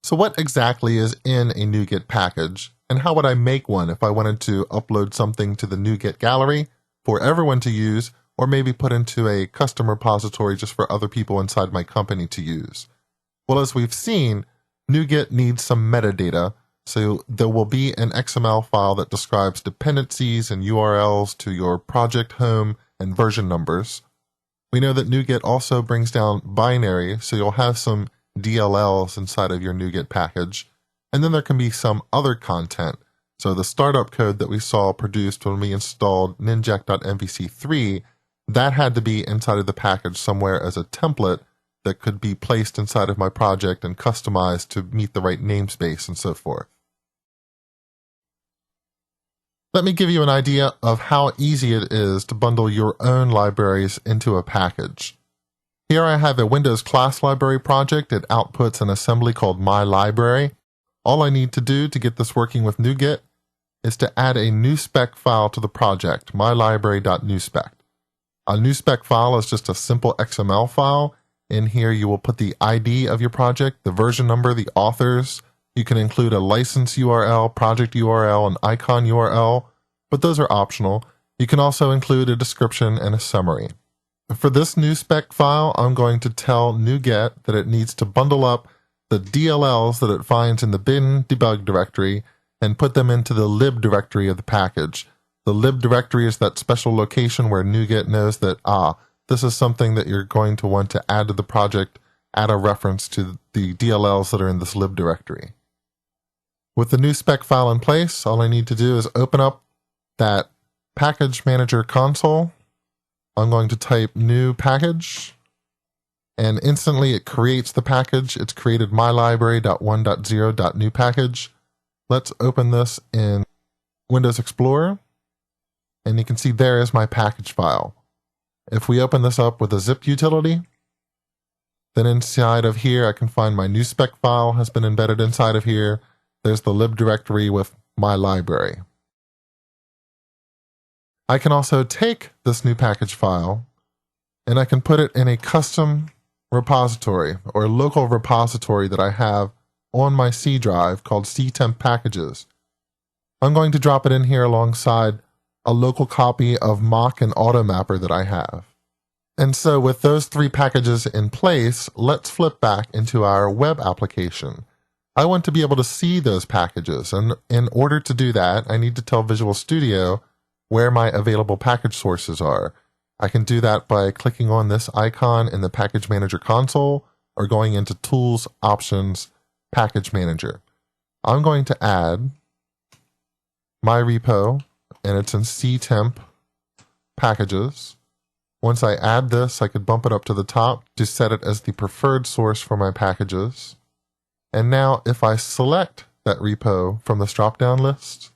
So what exactly is in a NuGet package, and how would I make one if I wanted to upload something to the NuGet gallery for everyone to use, or maybe put into a custom repository just for other people inside my company to use? Well, as we've seen, NuGet needs some metadata, so there will be an XML file that describes dependencies and URLs to your project home and version numbers. We know that NuGet also brings down binary, so you'll have some DLLs inside of your NuGet package, and then there can be some other content. So the startup code that we saw produced when we installed ninject.mvc3, that had to be inside of the package somewhere as a template that could be placed inside of my project and customized to meet the right namespace and so forth. Let me give you an idea of how easy it is to bundle your own libraries into a package. Here I have a Windows class library project. It outputs an assembly called myLibrary. All I need to do to get this working with NuGet is to add a NuSpec file to the project, mylibrary.nuspec. A NuSpec file is just a simple XML file. In here you will put the ID of your project, the version number, the authors. You can include a license URL, project URL, and icon URL, but those are optional. You can also include a description and a summary. For this NuSpec file, I'm going to tell NuGet that it needs to bundle up the DLLs that it finds in the bin debug directory and put them into the lib directory of the package. The lib directory is that special location where NuGet knows that, this is something that you're going to want to add to the project, add a reference to the DLLs that are in this lib directory. With the NuSpec file in place, all I need to do is open up that package manager console. I'm going to type new package, and instantly it creates the package. It's created mylibrary.1.0.new package. Let's open this in Windows Explorer, and you can see there is my package file. If we open this up with a zip utility, then inside of here I can find my NuSpec file has been embedded inside of here. There's the lib directory with my library. I can also take this new package file and I can put it in a custom repository or local repository that I have on my C drive called ctemp packages. I'm going to drop it in here alongside a local copy of mock and automapper that I have. And so with those three packages in place, let's flip back into our web application. I want to be able to see those packages, and in order to do that, I need to tell Visual Studio where my available package sources are. I can do that by clicking on this icon in the Package Manager console or going into Tools, Options, Package Manager. I'm going to add my repo, and it's in ctemp packages. Once I add this, I could bump it up to the top to set it as the preferred source for my packages. And now if I select that repo from this drop-down list,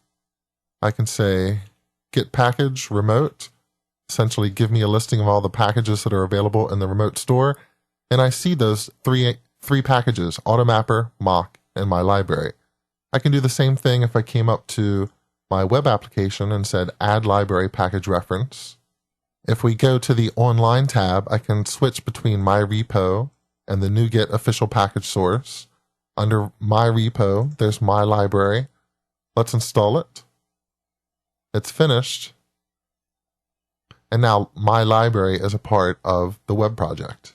I can say Get Package Remote, essentially give me a listing of all the packages that are available in the remote store, and I see those three packages, Automapper, Mock, and my library. I can do the same thing if I came up to my web application and said Add Library Package Reference. If we go to the Online tab, I can switch between my repo and the NuGet official package source. Under my repo, there's my library. Let's install it. It's finished. And now my library is a part of the web project.